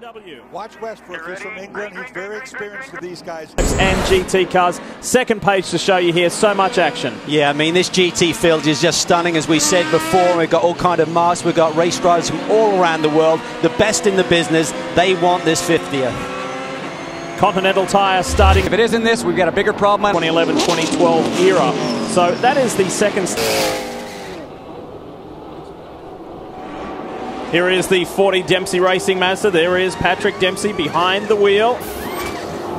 BMW. Watch Westbrook, he's from England, he's very experienced with these guys. And GT cars, second page to show you here, so much action. Yeah, I mean, this GT field is just stunning, as we said before. We've got all kind of marks, we've got race drivers from all around the world, the best in the business. They want this 50th. Continental tyre starting. If it isn't this, we've got a bigger problem. 2011-2012 era. So that is the second. Here is the 40 Dempsey Racing Mazda. There is Patrick Dempsey behind the wheel.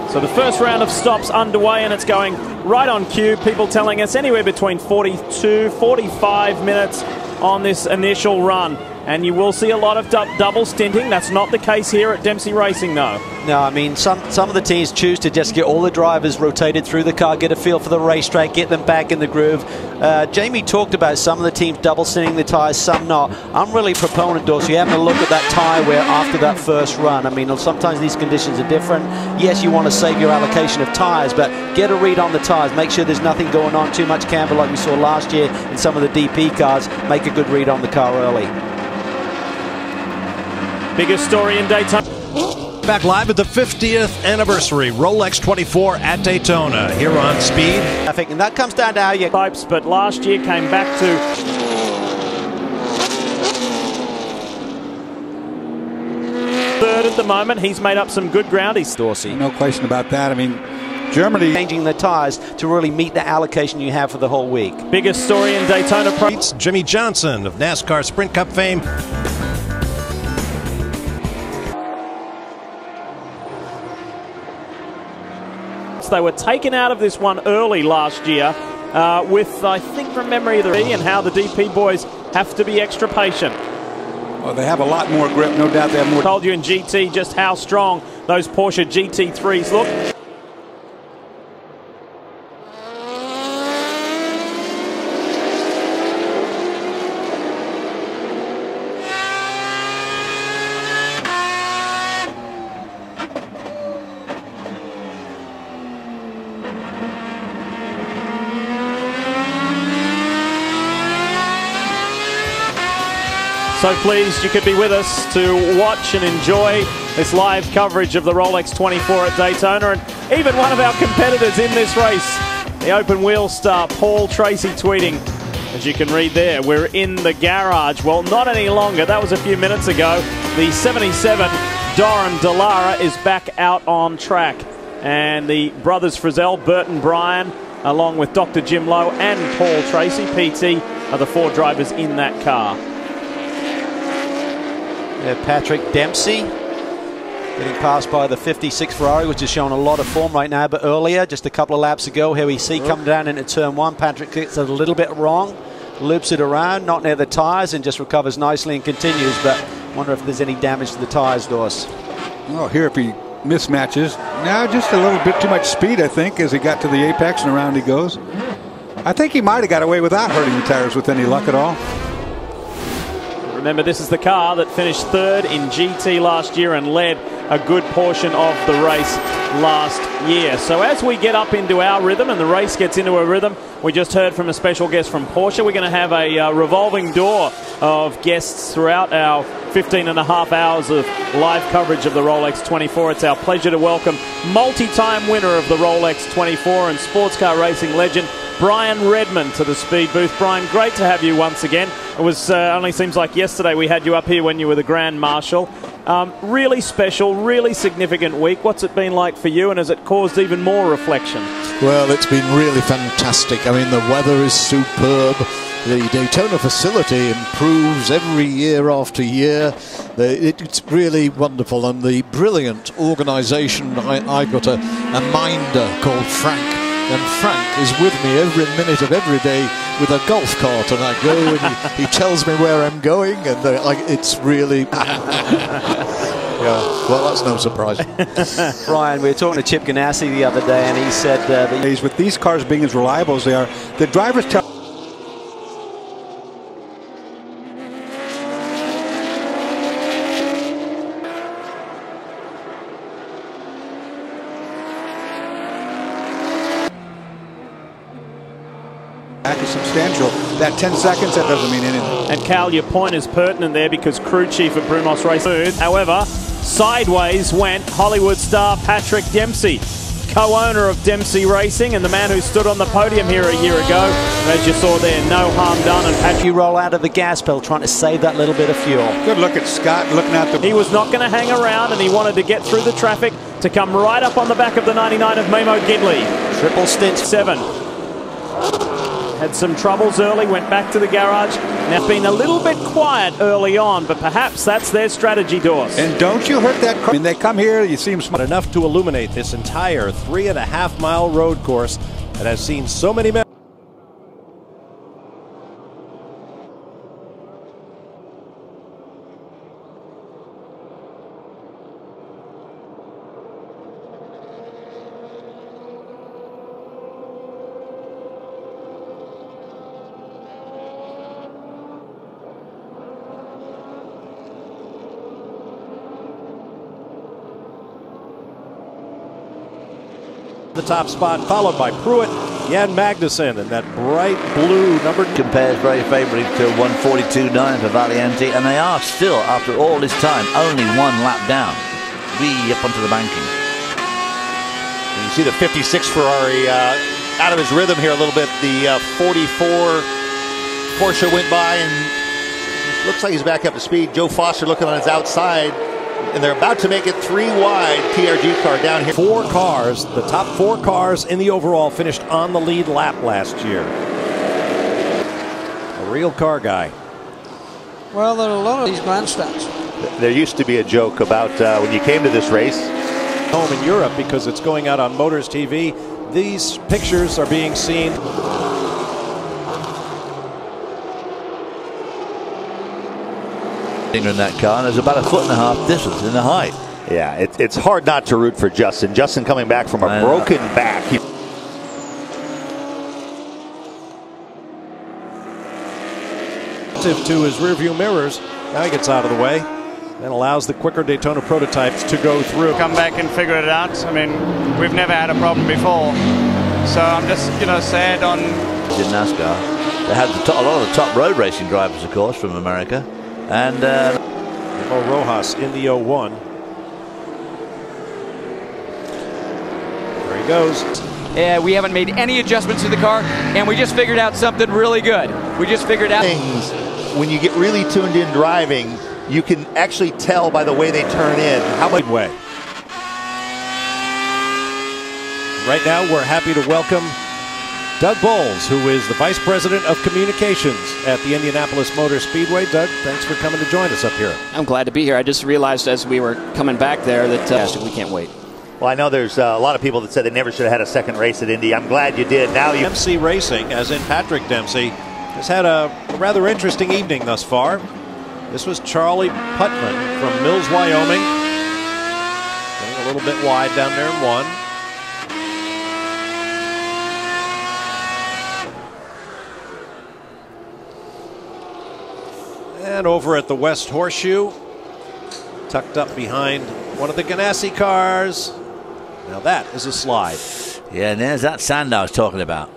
So the first round of stops underway, and it's going right on cue. People telling us anywhere between 42, 45 minutes on this initial run. And you will see a lot of double stinting. That's not the case here at Dempsey Racing, though. No, I mean, some of the teams choose to just get all the drivers rotated through the car, get a feel for the racetrack, get them back in the groove. Jamie talked about some of the teams double stinting the tyres, some not. I'm really a proponent, though, so you have to look at that tyre wear after that first run. I mean, sometimes these conditions are different. Yes, you want to save your allocation of tyres, but get a read on the tyres. Make sure there's nothing going on, too much camber like we saw last year in some of the DP cars. Make a good read on the car early. Biggest story in Daytona. Back live at the 50th anniversary Rolex 24 at Daytona here on Speed. I think, and that comes down to how you Pipes, but last year came back to third at the moment. He's made up some good ground. He's Dorsey. No question about that. I mean, Germany changing the tyres to really meet the allocation you have for the whole week. Biggest story in Daytona. It's Jimmy Johnson of NASCAR Sprint Cup fame. They were taken out of this one early last year with, I think, from memory, and how the DP boys have to be extra patient. Well, they have a lot more grip, no doubt they have more. Told you in GT just how strong those Porsche GT3s look. So pleased you could be with us to watch and enjoy this live coverage of the Rolex 24 at Daytona, and even one of our competitors in this race, the open wheel star Paul Tracy, tweeting, as you can read there, we're in the garage. Well, not any longer. That was a few minutes ago. The 77 Doran Dallara is back out on track, and the brothers Frizzell, Bert and Brian, along with Dr. Jim Lowe and Paul Tracy, PT, are the four drivers in that car. Patrick Dempsey getting passed by the 56 Ferrari, which is showing a lot of form right now. But earlier, just a couple of laps ago, here we see coming down into turn one, Patrick gets it a little bit wrong, loops it around, not near the tyres, and just recovers nicely and continues. But wonder if there's any damage to the tyres, Doris. Oh, here if he mismatches. Now just a little bit too much speed, I think, as he got to the apex and around he goes. I think he might have got away without hurting the tires with any luck at all. Remember, this is the car that finished third in GT last year and led a good portion of the race last year. So as we get up into our rhythm and the race gets into a rhythm, we just heard from a special guest from Porsche. We're going to have a revolving door of guests throughout our 15.5 hours of live coverage of the Rolex 24. It's our pleasure to welcome multi-time winner of the Rolex 24 and sports car racing legend Brian Redmond to the Speed booth. Brian, great to have you once again. It was only seems like yesterday we had you up here when you were the Grand Marshal. Really special, really significant week. What's it been like for you, and has it caused even more reflection? Well, it's been really fantastic. I mean, the weather is superb. The Daytona facility improves every year after year. It's really wonderful, and the brilliant organisation. I've got a minder called Frank, and Frank is with me every minute of every day with a golf cart, and I go and he tells me where I'm going, and it's really yeah, well, that's no surprise. Brian, we were talking to Chip Ganassi the other day, and he said that with these cars being as reliable as they are, the drivers tell is substantial. That 10 seconds, that doesn't mean anything. And Cal, your point is pertinent there, because crew chief at Brumos Racing. However, Sideways went Hollywood star Patrick Dempsey, co-owner of Dempsey Racing and the man who stood on the podium here a year ago. As you saw there, no harm done. And Patrick, You roll out of the gas pedal, trying to save that little bit of fuel. Good look at Scott looking out the... he was not going to hang around, and he wanted to get through the traffic to come right up on the back of the 99 of Memo Gidley. Triple stint. 7. Had some troubles early, went back to the garage. Now been a little bit quiet early on, but perhaps that's their strategy, Dawes. And don't you hurt that car. I mean, they come here, you see them smile. Enough to illuminate this entire 3.5-mile road course that has seen so many men. The top spot, followed by Pruitt, Jan Magnussen, and that bright blue number. Compares very favourably to 142.9 for Valiente, and they are still, after all this time, only one lap down. Way up onto the banking. And you see the 56 Ferrari out of his rhythm here a little bit. The 44 Porsche went by, and looks like he's back up to speed. Joe Foster looking on his outside. And they're about to make it 3 wide. TRG car down here. 4 cars, the top 4 cars in the overall finished on the lead lap last year. A real car guy. Well, there are a lot of these grandstands. There used to be a joke about when you came to this race. Home in Europe, because it's going out on Motors TV. These pictures are being seen. In that car, and there's about a 1.5 foot difference in the height. Yeah, it's hard not to root for Justin. Justin coming back from a broken back. To his rearview mirrors, now he gets out of the way and allows the quicker Daytona prototypes to go through. Come back and figure it out. I mean, we've never had a problem before, so I'm just, sad on. In NASCAR, they had a lot of the top road racing drivers, of course, from America. And Memo Rojas in the 01. There he goes. Yeah, we haven't made any adjustments to the car, and we just figured out something really good. We just figured out things. When you get really tuned in driving, you can actually tell by the way they turn in how much way. Right now, we're happy to welcome Doug Bowles, who is the Vice President of Communications at the Indianapolis Motor Speedway. Doug, thanks for coming to join us up here. I'm glad to be here. I just realized as we were coming back there that we can't wait. Well, I know there's a lot of people that said they never should have had a second race at Indy. I'm glad you did. Now you Dempsey Racing, as in Patrick Dempsey, has had a rather interesting evening thus far. This was Charlie Putman from Mills, Wyoming. Getting a little bit wide down there in 1. And over at the West Horseshoe, tucked up behind one of the Ganassi cars. Now that is a slide. Yeah, and there's that sand I was talking about.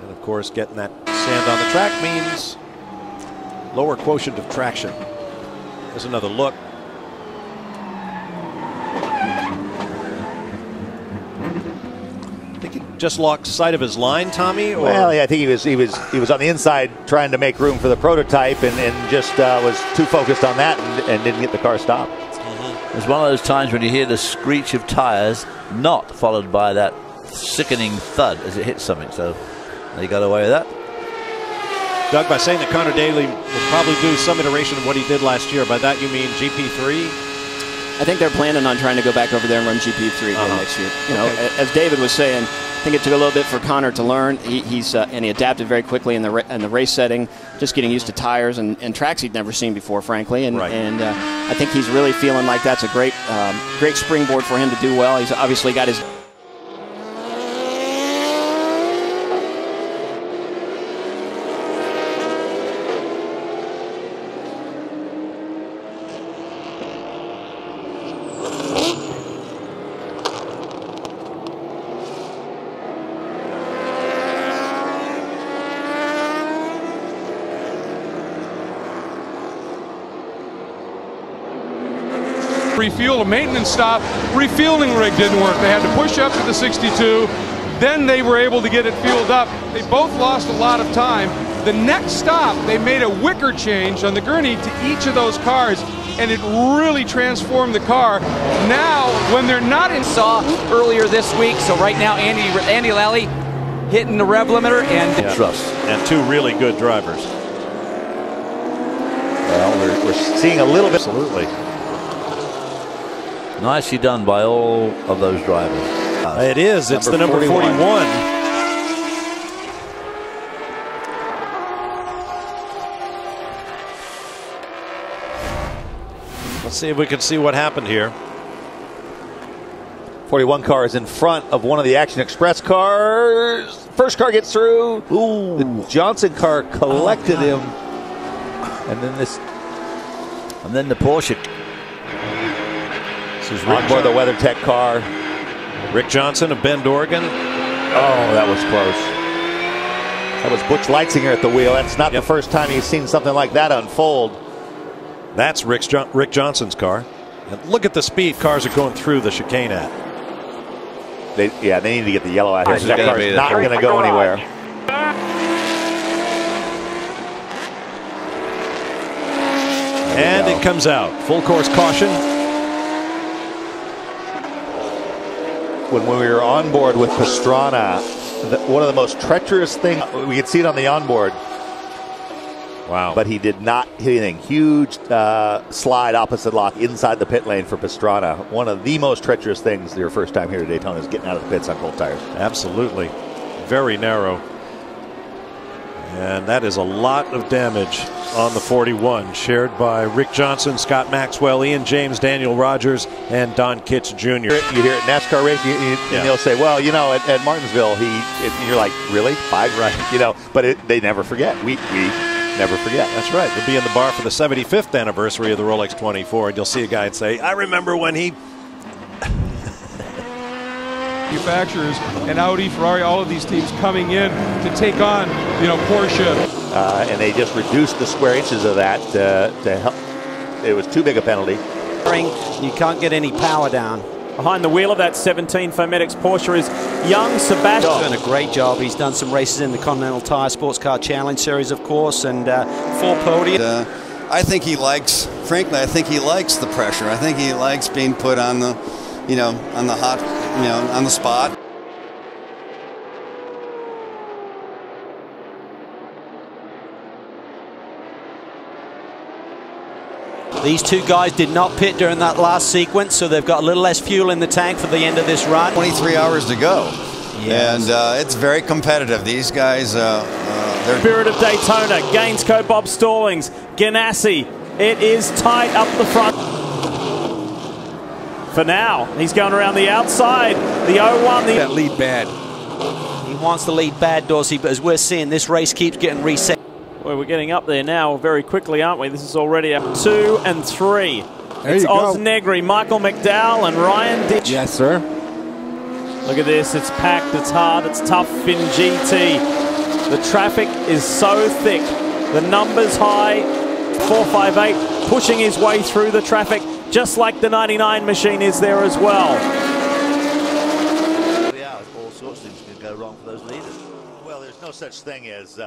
And of course, getting that sand on the track means lower quotient of traction. There's another look. I think he just lost sight of his line, Tommy. Or? Well, yeah, I think he was on the inside trying to make room for the prototype, and just was too focused on that and didn't get the car stopped. It's one of those times when you hear the screech of tires, not followed by that sickening thud as it hits something. So they got away with that. Doug, by saying that Connor Daly will probably do some iteration of what he did last year, by that you mean GP3? I think they're planning on trying to go back over there and run GP3 again next year. You know, as David was saying, I think it took a little bit for Connor to learn. And he adapted very quickly in the race setting, just getting used to tires and tracks he'd never seen before, frankly. And I think he's really feeling like that's a great springboard for him to do well. He's obviously got his Refuel, a maintenance stop, refueling rig didn't work. They had to push up to the 62. Then they were able to get it fueled up. They both lost a lot of time. The next stop, they made a wicker change on the gurney to each of those cars, and it really transformed the car. Now, when they're not in... Saw earlier this week, so right now Andy Lally hitting the rev limiter and... Trust. And two really good drivers. Well, we're seeing a little bit... Absolutely. Nicely done by all of those drivers. It is. It's the number 41. Let's see if we can see what happened here. 41 car is in front of one of the Action Express cars. First car gets through. Ooh. The Johnson car collected him. And then the Porsche. This is Rick Moore, the WeatherTech car. Rick Johnson of Bend, Oregon. Oh, that was close. That was Butch Leitzinger at the wheel. That's not the first time he's seen something like that unfold. That's Rick Johnson's car. And look at the speed cars are going through the chicane at. They need to get the yellow out here. So that car is not going to go anywhere. And it comes out. Full course caution. When we were on board with Pastrana, one of the most treacherous things, we could see it on the onboard. Wow. But he did not hit anything. Huge slide opposite lock inside the pit lane for Pastrana. One of the most treacherous things your first time here at Daytona is getting out of the pits on cold tires. Absolutely. Very narrow. And that is a lot of damage on the 41, shared by Rick Johnson, Scott Maxwell, Ian James, Daniel Rogers, and Don Kitts Jr. You hear it NASCAR race, and they'll say, well, you know, at Martinsville, you're like, really? 5? Right. You know, but they never forget. We never forget. That's right. You'll be in the bar for the 75th anniversary of the Rolex 24, and you'll see a guy and say, I remember when he... Manufacturers and Audi, Ferrari, all of these teams coming in to take on, Porsche. And they just reduced the square inches of that to help. It was too big a penalty. You can't get any power down. Behind the wheel of that 17 Fometics Porsche is young Sebastian. He's done a great job. He's done some races in the Continental Tire Sports Car Challenge Series, of course, and 4 podiums. I think he likes the pressure. I think he likes being put on the, on the hot, on the spot. These two guys did not pit during that last sequence, so they've got a little less fuel in the tank for the end of this run. 23 hours to go. Yes. And it's very competitive. These guys, they're... Spirit of Daytona, Gainsco, Bob Stallings, Ganassi. It is tight up the front. For now, he's going around the outside. The 01. That lead bad. He wants the lead bad, Dorsey, but as we're seeing, this race keeps getting reset. Well, we're getting up there now very quickly, aren't we? This is already a 2 and 3. There it's you go. Oz Negri, Michael McDowell, and Ryan Ditch. Yes, sir. Look at this. It's packed. It's hard. It's tough in GT. The traffic is so thick. The numbers high. 458 pushing his way through the traffic, just like the 99 machine is there as well. Yeah, all sorts of things can go wrong for those leaders. Well, there's no such thing as,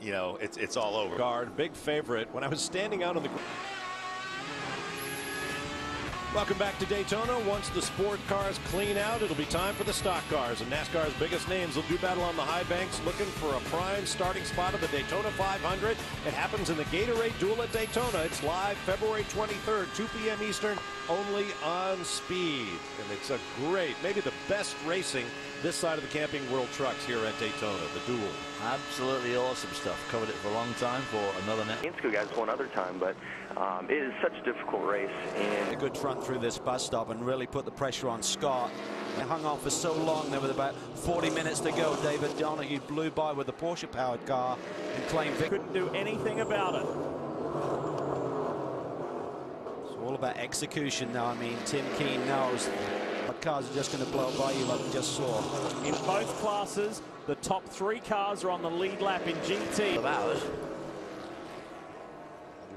it's all over. Guard, big favorite. When I was standing out on the... Welcome back to Daytona. Once the sport cars clean out, it'll be time for the stock cars. And NASCAR's biggest names will do battle on the high banks, looking for a prime starting spot of the Daytona 500. It happens in the Gatorade Duel at Daytona. It's live February 23rd, 2 p.m. Eastern, only on Speed. And it's a great, maybe the best racing this side of the Camping World Trucks here at Daytona, the Duel. Absolutely awesome stuff. Covered it for a long time for another net. Insko guys one other time, but it is such a difficult race. And a good front through this bus stop and really put the pressure on Scott. They hung on for so long there with about 40 minutes to go. David Donahue blew by with the Porsche powered car and claimed victory. Couldn't do anything about it. It's all about execution now. I mean, Tim Keane knows what cars are just going to blow by you like we just saw. In both classes, the top 3 cars are on the lead lap in GT. Of ours.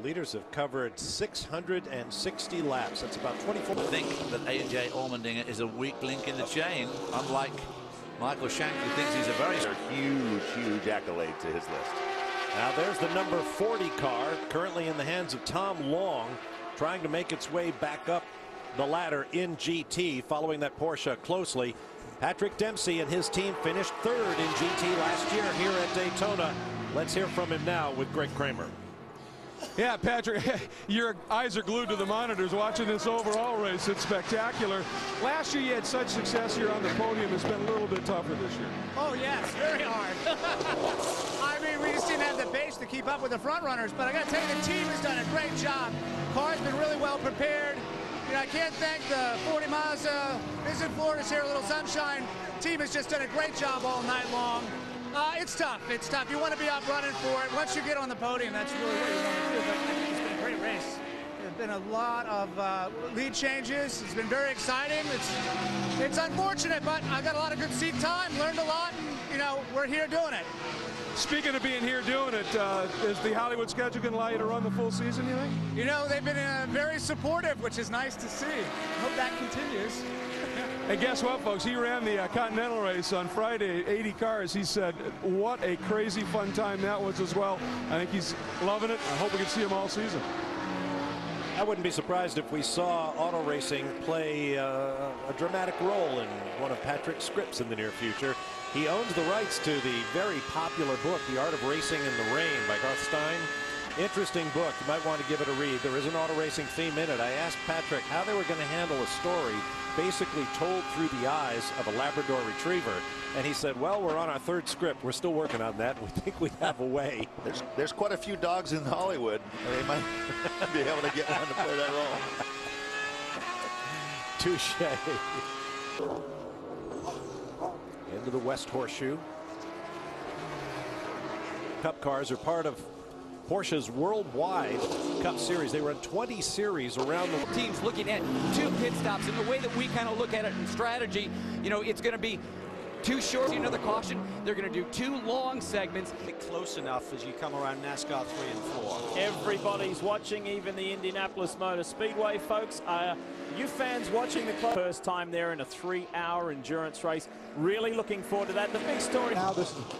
leaders have covered 660 laps. That's about 24. I think that AJ Allmendinger is a weak link in the chain, unlike Michael Shank, who thinks he's a very huge accolade to his list. Now there's the number 40 car, currently in the hands of Tom Long, trying to make its way back up the ladder in GT, following that Porsche closely. Patrick Dempsey and his team finished third in GT last year here at Daytona. Let's hear from him now with Greg Kramer. Yeah, Patrick, your eyes are glued to the monitors watching this overall race. It's spectacular. Last year you had such success here on the podium. It's been a little bit tougher this year. Oh, yes, very hard. I mean, we just didn't have the base to keep up with the front runners, but I got to tell you, the team has done a great job. Car's been really well prepared. You know, I can't thank the 40 Mazda, VisitFlorida here, a little sunshine. Team has just done a great job all night long. It's tough. It's tough. You want to be up running for it. Once you get on the podium, that's really what you want to do. But I think it's been a great race. There's been a lot of lead changes. It's been very exciting. It's unfortunate, but I got a lot of good seat time, learned a lot, and, you know, we're here doing it. Speaking of being here doing it, is the Hollywood schedule going to allow you to run the full season, you think? You know, they've been very supportive, which is nice to see. Hope that continues. And guess what, folks? He ran the Continental race on Friday, 80 cars. He said, what a crazy fun time that was as well. I think he's loving it. I hope we can see him all season. I wouldn't be surprised if we saw auto racing play a dramatic role in one of Patrick's scripts in the near future. He owns the rights to the very popular book, The Art of Racing in the Rain by Garth Stein. Interesting book. You might want to give it a read. There is an auto racing theme in it. I asked Patrick how they were going to handle a story basically told through the eyes of a Labrador Retriever. And he said, well, we're on our third script. We're still working on that. We think we have a way. There's quite a few dogs in Hollywood. They might be able to get one to play that role. Touche. Into the West Horseshoe. Cup cars are part of Porsche's worldwide Cup Series. They run 20 series around the world. Teams looking at 2 pit stops, and the way that we kind of look at it in strategy, you know, it's going to be 2 short, another caution. They're going to do 2 long segments. Close enough as you come around NASCAR 3 and 4. Everybody's watching, even the Indianapolis Motor Speedway, folks. You fans watching the first time there in a 3-hour endurance race. Really looking forward to that. The big story. Now,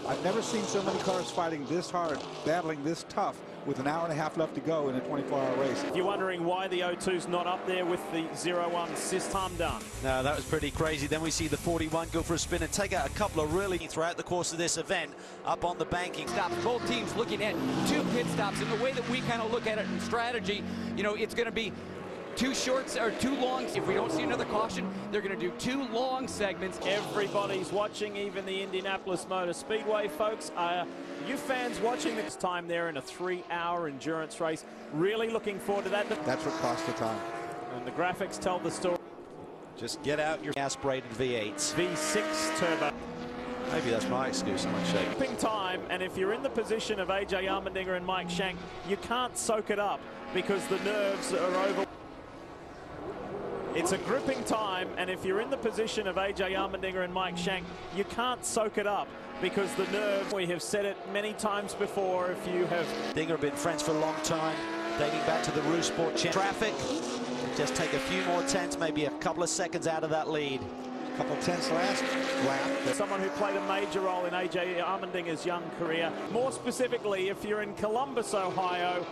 I've never seen so many cars fighting this hard, battling this tough, with an hour and a half left to go in a 24-hour race. If you're wondering why the O2's not up there with the 0-1 system done. No, that was pretty crazy. Then we see the 41 go for a spin and take out a couple of really throughout the course of this event up on the banking. Stops. Both teams looking at 2 pit stops, and the way that we kind of look at it in strategy, you know, it's going to be 2 shorts or 2 longs. If we don't see another caution, they're going to do 2 long segments. Everybody's watching, even the Indianapolis Motor Speedway, folks. You fans watching this time there in a 3-hour endurance race. Really looking forward to that. That's what cost the time. And the graphics tell the story. Just get out your aspirated V8s. V6 turbo. Maybe that's my excuse. I'm shaking. Gripping time, and if you're in the position of AJ Allmendinger and Mike Shank, you can't soak it up because the nerves are over. It's a gripping time, and if you're in the position of AJ Allmendinger and Mike Shank, you can't soak it up because the nerves. We have said it many times before. If you have Dinger have been friends for a long time, dating back to the Roo Sport Traffic. Just take a few more tenths, maybe a couple of seconds out of that lead. A couple of tenths last lap. Someone who played a major role in AJ Allmendinger's young career. More specifically, if you're in Columbus, Ohio,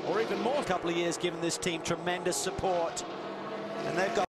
or even more. A couple of years giving this team tremendous support. And they've got